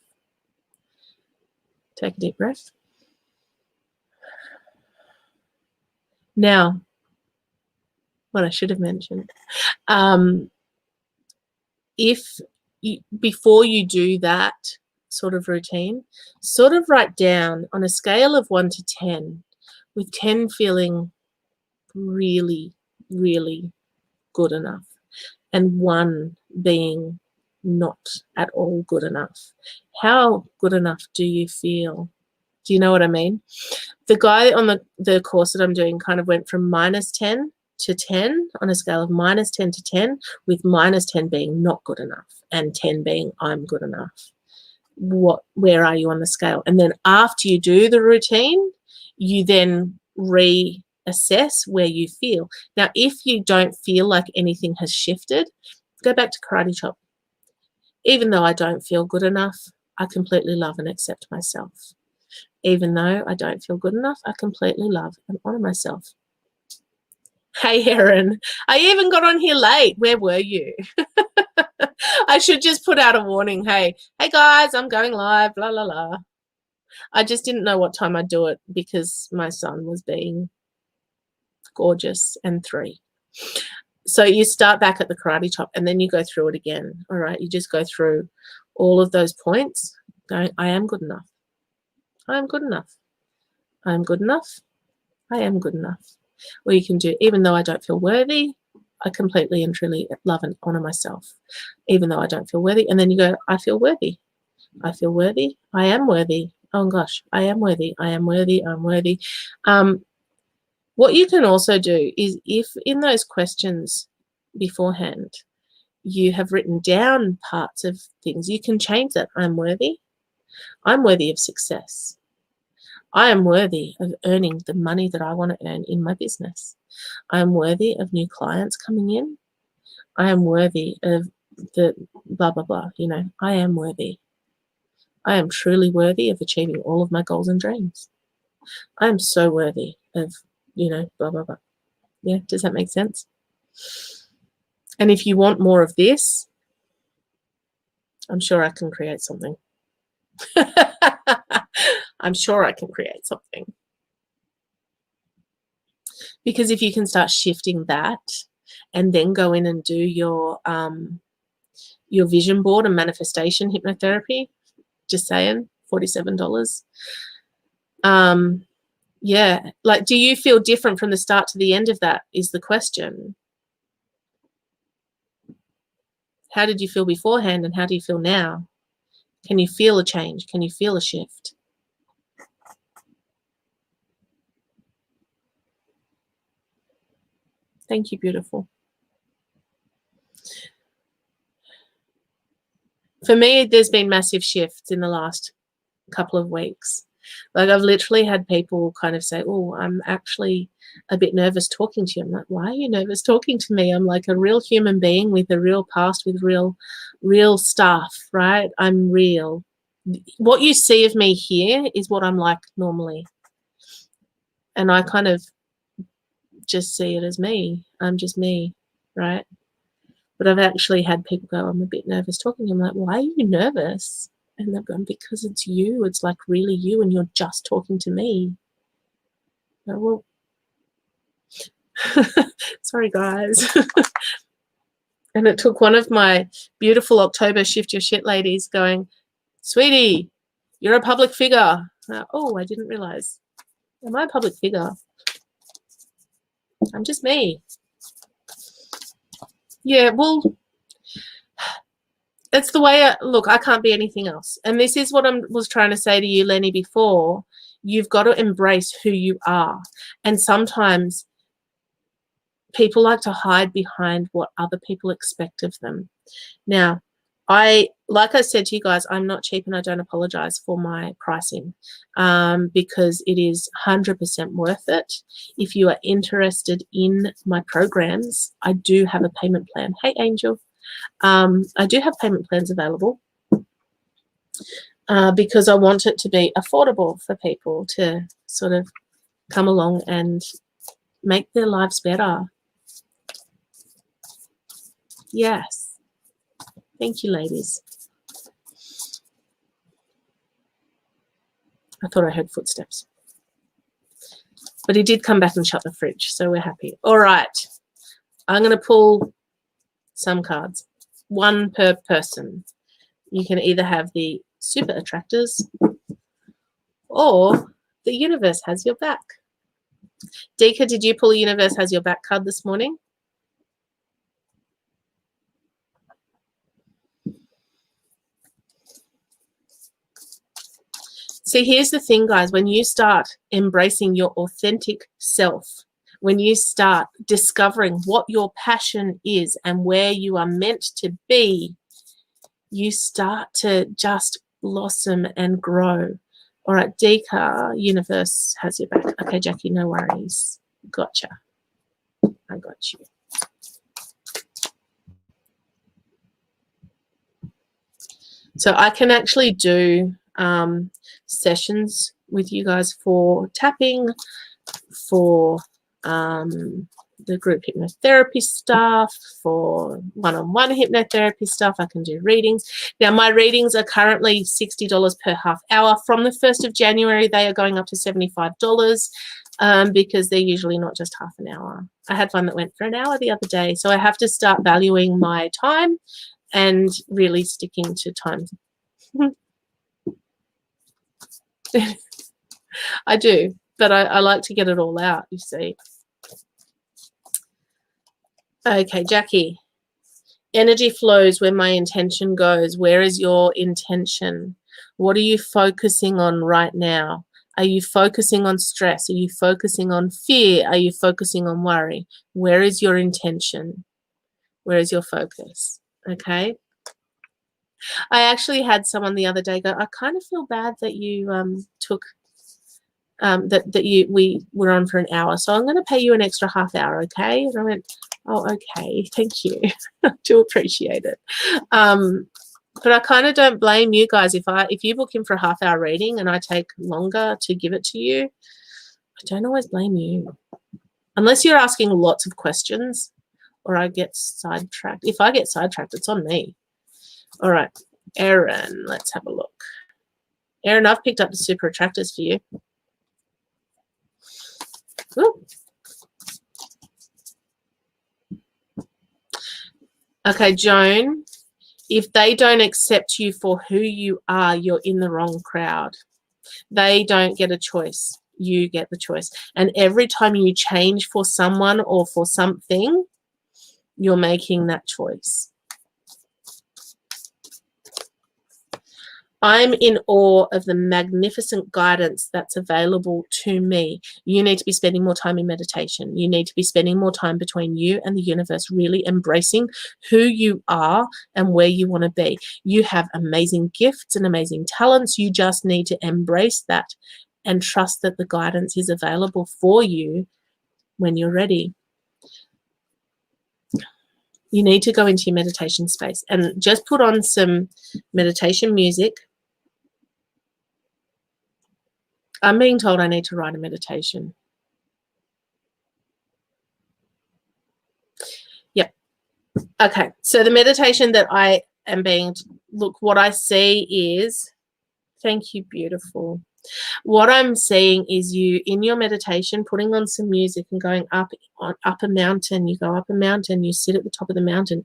Take a deep breath. Now, what I should have mentioned, before you do that sort of routine, sort of write down on a scale of 1 to 10, with 10 feeling really, really good enough, and 1 being not at all good enough. How good enough do you feel? Do you know what I mean? The guy on the course that I'm doing kind of went from -10 to 10 on a scale of -10 to 10, with -10 being not good enough and 10 being I'm good enough. Where are you on the scale? And then after you do the routine, you then reassess where you feel. Now, if you don't feel like anything has shifted, go back to karate chop. Even though I don't feel good enough, I completely love and accept myself. Even though I don't feel good enough, I completely love and honor myself. Hey, Erin, I even got on here late. Where were you? I should just put out a warning. Hey guys, I'm going live, la, la, la. I just didn't know what time I'd do it because my son was being gorgeous and 3. So you start back at the karate chop and then you go through it again. All right. You just go through all of those points going, I am good enough. I am good enough. I am good enough. I am good enough. Or you can do, even though I don't feel worthy, I completely and truly love and honor myself, even though I don't feel worthy. And then you go, I feel worthy. I feel worthy. I am worthy. Oh gosh, I am worthy. I am worthy. I'm worthy. What you can also do is, if in those questions beforehand you have written down parts of things, you can change that. I'm worthy. I'm worthy of success. I am worthy of earning the money that I want to earn in my business. I am worthy of new clients coming in. I am worthy of the blah, blah, blah. You know, I am worthy. I am truly worthy of achieving all of my goals and dreams. I am so worthy of, you know, blah, blah, blah. Yeah, does that make sense? And if you want more of this, I'm sure I can create something. I'm sure I can create something. Because if you can start shifting that and then go in and do your vision board and manifestation hypnotherapy, just saying, $47. Yeah, like, do you feel different from the start to the end of that is the question. How did you feel beforehand and how do you feel now? Can you feel a change? Can you feel a shift? Thank you, beautiful. For me, there's been massive shifts in the last couple of weeks. Like, I've literally had people kind of say, oh, I'm actually a bit nervous talking to you. I'm like, why are you nervous talking to me? I'm like a real human being with a real past, with real stuff, right? I'm real. What you see of me here is what I'm like normally. And I kind of just see it as me. I'm just me, right? But I've actually had people go, I'm a bit nervous talking. I'm like, why are you nervous? And they're going, because it's you. It's like really you, and you're just talking to me. Oh, well, sorry guys. And it took one of my beautiful October Shift Your Shit ladies going, sweetie, you're a public figure. Oh, I didn't realize. Am I a public figure? I'm just me. Yeah, well, it's the way look, I can't be anything else. And this is what I was trying to say to you, Lenny, before. You've got to embrace who you are. And sometimes people like to hide behind what other people expect of them. Now, like I said to you guys, I'm not cheap and I don't apologize for my pricing because it is 100% worth it. If you are interested in my programs, I do have a payment plan. Hey, Angel. I do have payment plans available because I want it to be affordable for people to sort of come along and make their lives better. Yes. Thank you, ladies. I thought I heard footsteps. But he did come back and shut the fridge, so we're happy. All right. I'm going to pull some cards. One per person. You can either have the super attractors or the universe has your back. Dika, did you pull a universe has your back card this morning? See, here's the thing, guys. When you start embracing your authentic self, when you start discovering what your passion is and where you are meant to be, you start to just blossom and grow. All right, Dika, universe has your back. Okay, Jackie, no worries. Gotcha. I got you. So I can actually do sessions with you guys for tapping, for the group hypnotherapy stuff, for one-on-one hypnotherapy stuff. I can do readings. Now, my readings are currently $60 per half hour. From the 1st of January, they are going up to $75 because they're usually not just half an hour. I had one that went for an hour the other day, so I have to start valuing my time and really sticking to time. I do, but I like to get it all out, you see. Okay, Jackie. Energy flows where my intention goes. Where is your intention? What are you focusing on right now? Are you focusing on stress? Are you focusing on fear? Are you focusing on worry? Where is your intention? Where is your focus? Okay. I actually had someone the other day go, I kind of feel bad that you took we were on for an hour, so I'm going to pay you an extra half hour, okay? And I went, oh, okay, thank you. I do appreciate it. But I kind of don't blame you guys if you book in for a half hour reading and I take longer to give it to you. I don't always blame you, unless you're asking lots of questions or I get sidetracked. If I get sidetracked, it's on me. All right, Erin, let's have a look. Erin, I've picked up the super attractors for you. Ooh. Okay, Joan, if they don't accept you for who you are, you're in the wrong crowd. They don't get a choice. You get the choice. And every time you change for someone or for something, you're making that choice. I'm in awe of the magnificent guidance that's available to me. You need to be spending more time in meditation. You need to be spending more time between you and the universe, really embracing who you are and where you want to be. You have amazing gifts and amazing talents. You just need to embrace that and trust that the guidance is available for you when you're ready. You need to go into your meditation space and just put on some meditation music. I'm being told I need to write a meditation. Yep. Okay. So the meditation that I am being, look, what I see is, thank you, beautiful. What I'm seeing is you in your meditation putting on some music and going up a mountain. You go up a mountain, you sit at the top of the mountain.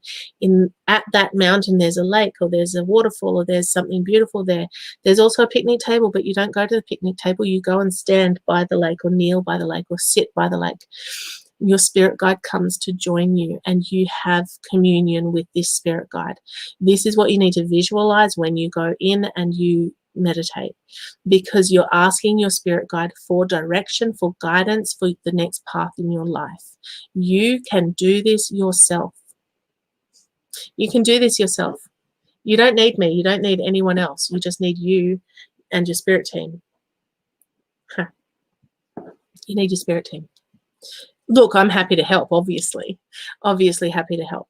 At that mountain there's a lake or there's a waterfall or there's something beautiful there. There's also a picnic table, but you don't go to the picnic table. You go and stand by the lake or kneel by the lake or sit by the lake. Your spirit guide comes to join you and you have communion with this spirit guide. This is what you need to visualize when you go in and you meditate, because you're asking your spirit guide for direction, for guidance, for the next path in your life. You can do this yourself. You can do this yourself. You don't need me. You don't need anyone else. You just need you and your spirit team. You need your spirit team. Look, I'm happy to help, obviously happy to help.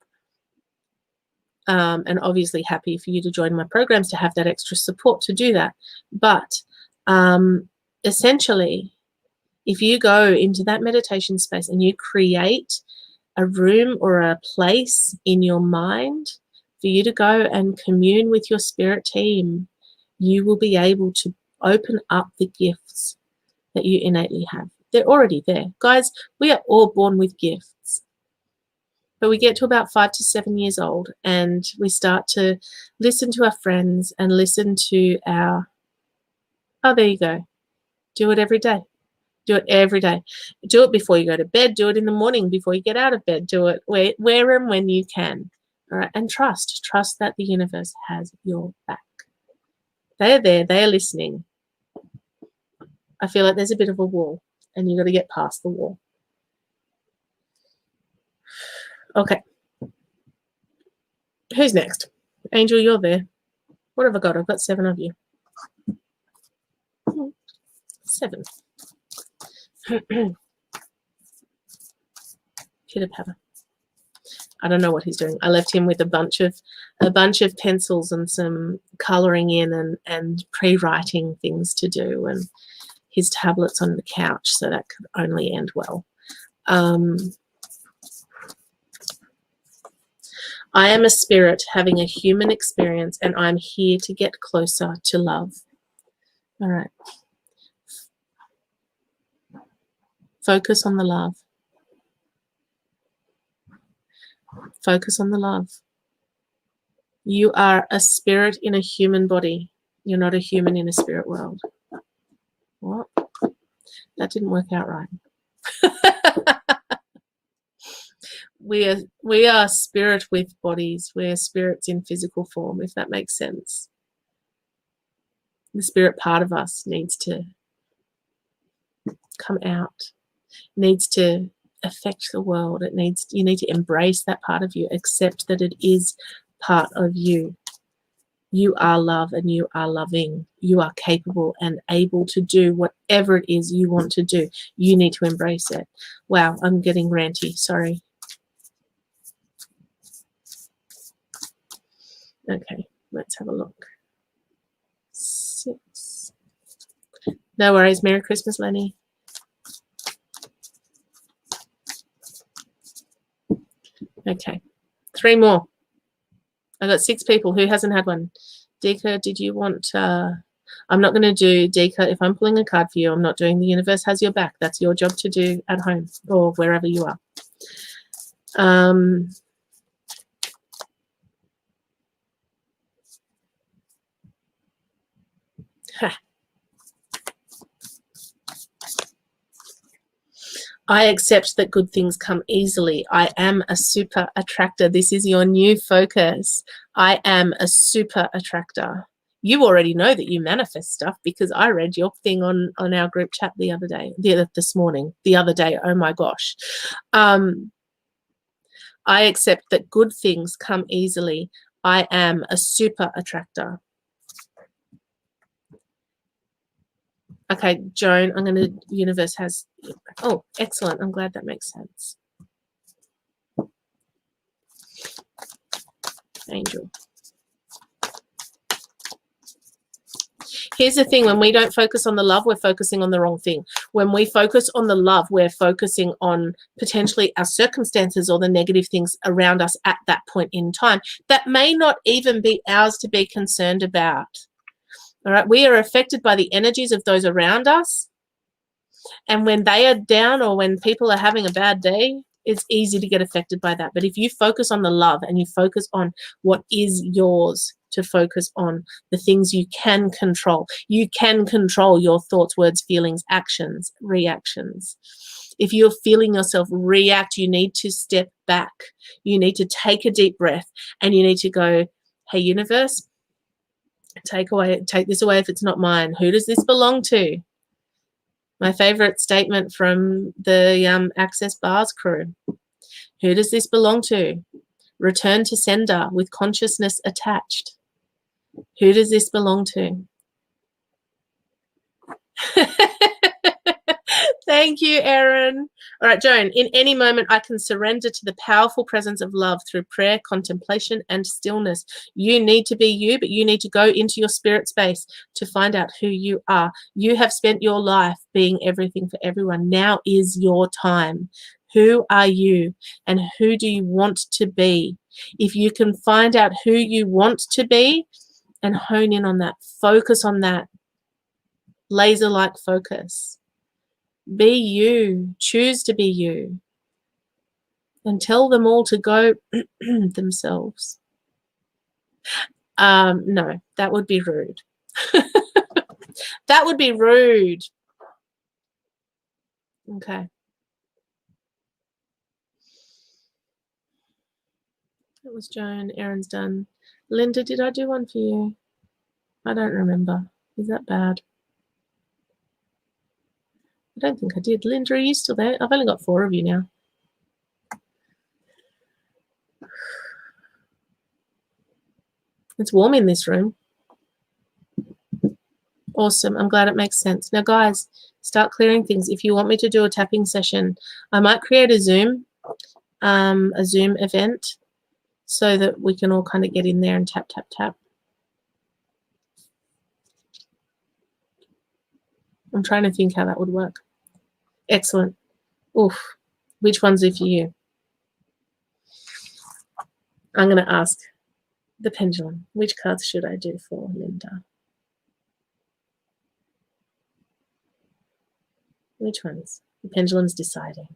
And obviously happy for you to join my programs to have that extra support to do that. But essentially, if you go into that meditation space and you create a room or a place in your mind for you to go and commune with your spirit team, you will be able to open up the gifts that you innately have. They're already there. Guys, we are all born with gifts. But we get to about 5 to 7 years old and we start to listen to our friends and listen to our, oh, there you go. Do it every day. Do it every day. Do it before you go to bed. Do it in the morning before you get out of bed. Do it where and when you can. All right. And trust that the universe has your back. They are there. They are listening. I feel like there's a bit of a wall and you've got to get past the wall. Okay. Who's next? Angel, you're there. What have I got? I've got 7 of you. 7. Pitter patter. I don't know what he's doing. I left him with a bunch of pencils and some colouring in and pre-writing things to do, and his tablets on the couch, so that could only end well. I am a spirit having a human experience, and I'm here to get closer to love. All right. Focus on the love. Focus on the love. You are a spirit in a human body. You're not a human in a spirit world. What? That didn't work out right. We are spirit with bodies. We're spirits in physical form, if that makes sense. The spirit part of us needs to come out, needs to affect the world. You need to embrace that part of you, accept that it is part of you. You are love and you are loving. You are capable and able to do whatever it is you want to do. You need to embrace it. Wow, I'm getting ranty. Sorry. Okay, let's have a look. 6. No worries. Merry Christmas, Lenny. Okay, 3 more. I got 6 people. Who hasn't had one? Dika, did you want... I'm not going to do, Dika, if I'm pulling a card for you, I'm not doing the universe has your back. That's your job to do at home or wherever you are. I accept that good things come easily. I am a super attractor. This is your new focus. I am a super attractor. You already know that you manifest stuff because I read your thing on our group chat the other day, this morning, the other day. Oh my gosh. I accept that good things come easily. I am a super attractor. Okay, Joan, I'm going to, universe has, oh, excellent. I'm glad that makes sense. Angel. Here's the thing, when we don't focus on the love, we're focusing on the wrong thing. When we focus on the love, we're focusing on potentially our circumstances or the negative things around us at that point in time that may not even be ours to be concerned about. All right. We are affected by the energies of those around us. And when they are down or when people are having a bad day, it's easy to get affected by that. But if you focus on the love and you focus on what is yours to focus on, the things you can control your thoughts, words, feelings, actions, reactions. If you're feeling yourself react, you need to step back. You need to take a deep breath and you need to go, hey, universe, take this away if it's not mine. Who does this belong to? My favorite statement from the Access Bars crew. Who does this belong to? Return to sender with consciousness attached. Who does this belong to? Thank you, Erin. All right, Joan, in any moment, I can surrender to the powerful presence of love through prayer, contemplation, and stillness. You need to be you, but you need to go into your spirit space to find out who you are. You have spent your life being everything for everyone. Now is your time. Who are you and who do you want to be? If you can find out who you want to be and hone in on that, focus on that, laser-like focus. Be you. Choose to be you. And tell them all to go themselves. No, that would be rude. That would be rude. Okay. That was Joan. Erin's done. Linda, did I do one for you? I don't remember. Is that bad? I don't think I did. Linda, are you still there? I've only got 4 of you now. It's warm in this room. Awesome. I'm glad it makes sense. Now, guys, start clearing things. If you want me to do a tapping session, I might create a Zoom event so that we can all kind of get in there and tap, tap, tap. I'm trying to think how that would work. Excellent. Oof. Which ones are for you? I'm going to ask the pendulum. Which cards should I do for Linda? Which ones? The pendulum's deciding.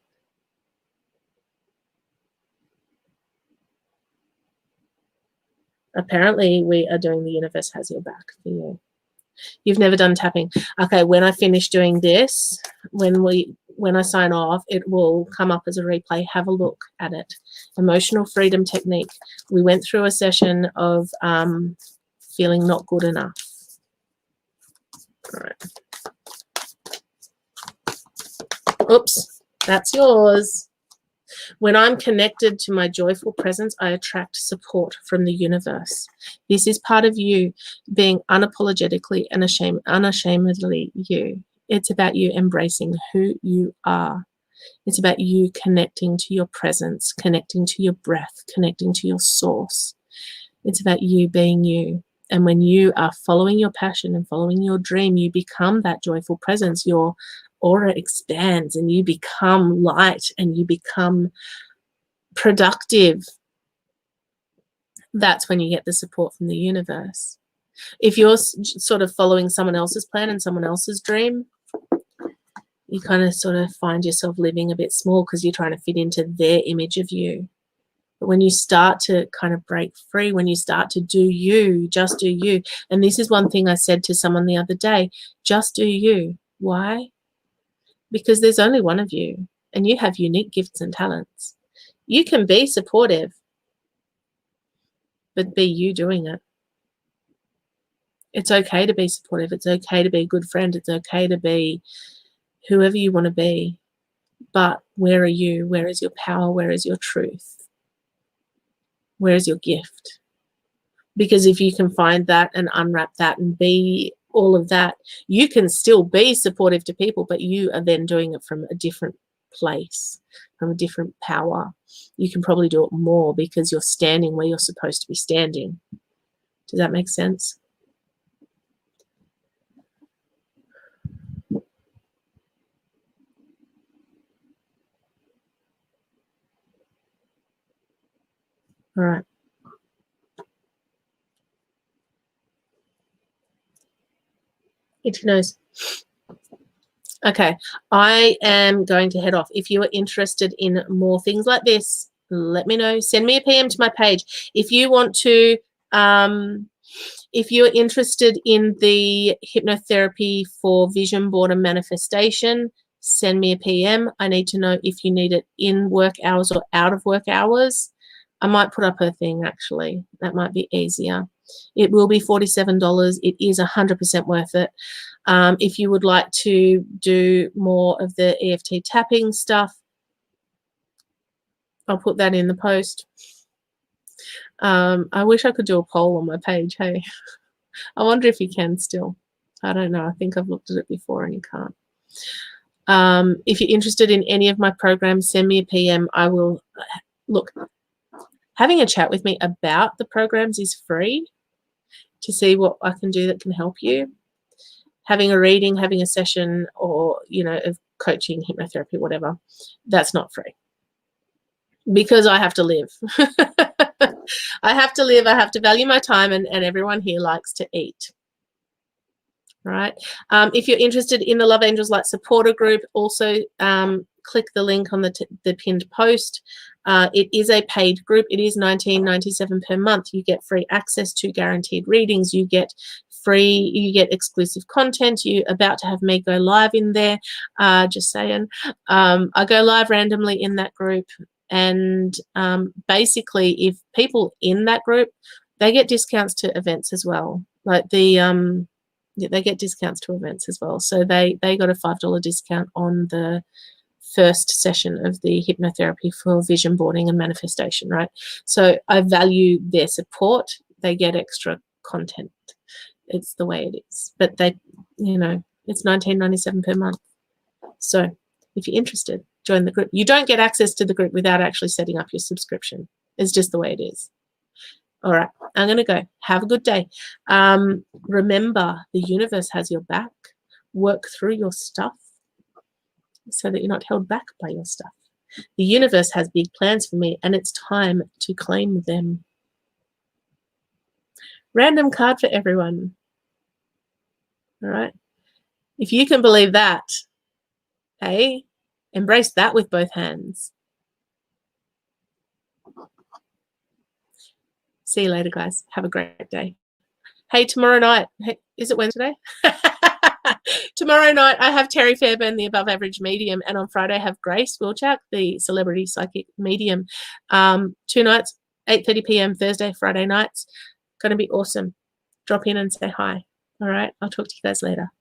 Apparently, we are doing the universe has your back for you. You've never done tapping. Okay, when I finish doing this, when I sign off, it will come up as a replay. Have a look at it. Emotional freedom technique. We went through a session of feeling not good enough. All right. Oops, that's yours. When I'm connected to my joyful presence, I attract support from the universe. This is part of you being unapologetically and unashamedly you. It's about you embracing who you are. It's about you connecting to your presence, connecting to your breath, connecting to your source. It's about you being you. And when you are following your passion and following your dream, you become that joyful presence. Your aura expands and you become light and you become productive. That's when you get the support from the universe. If you're sort of following someone else's plan and someone else's dream, you kind of sort of find yourself living a bit small because you're trying to fit into their image of you. But when you start to kind of break free, when you start to do you, just do you. And this is one thing I said to someone the other day, just do you. Why? Because there's only one of you and you have unique gifts and talents. You can be supportive, but be you doing it. It's okay to be supportive. It's okay to be a good friend. It's okay to be whoever you want to be. But where are you? Where is your power? Where is your truth? Where is your gift? Because if you can find that and unwrap that and be all of that, you can still be supportive to people, but you are then doing it from a different place, from a different power. You can probably do it more because you're standing where you're supposed to be standing. Does that make sense? All right. Itchy nose. Okay, I am going to head off. If you are interested in more things like this, let me know. Send me a PM to my page. If you want to, if you're interested in the hypnotherapy for vision board and manifestation, send me a PM. I need to know if you need it in work hours or out of work hours. I might put up a thing, actually. That might be easier. It will be $47. It is 100% worth it. If you would like to do more of the EFT tapping stuff, I'll put that in the post. I wish I could do a poll on my page, hey. I wonder if you can still. I don't know. I think I've looked at it before and you can't. If you're interested in any of my programs, send me a PM. I will look. Having a chat with me about the programs is free to see what I can do that can help you. Having a reading, having a session, or, you know, of coaching, hypnotherapy, whatever, that's not free. Because I have to live. I have to live. I have to value my time, and everyone here likes to eat. Right. If you're interested in the Love Angels Light supporter group, also click the link on the pinned post. It is a paid group. It is $19.97 per month. You get free access to guaranteed readings. You get exclusive content. You're about to have me go live in there. Just saying. I go live randomly in that group. And basically, if people in that group, they get discounts to events as well. Like they get discounts to events as well. So they got a $5 discount on the first session of the hypnotherapy for vision boarding and manifestation, right? So I value their support. They get extra content. It's the way it is. But they, you know, it's $19.97 per month. So if you're interested, join the group. You don't get access to the group without actually setting up your subscription. It's just the way it is. All right, I'm going to go. Have a good day. Remember, the universe has your back. Work through your stuff so that you're not held back by your stuff. The universe has big plans for me, and it's time to claim them. Random card for everyone. All right. If you can believe that, hey, embrace that with both hands. See you later, guys. Have a great day. Hey, tomorrow night, hey, is it Wednesday? Tomorrow night, I have Terry Fairbairn, the Above Average Medium, and on Friday, I have Grace Wilczak, the Celebrity Psychic Medium. 2 nights, 8:30 p.m. Thursday, Friday nights. Going to be awesome. Drop in and say hi. All right, I'll talk to you guys later.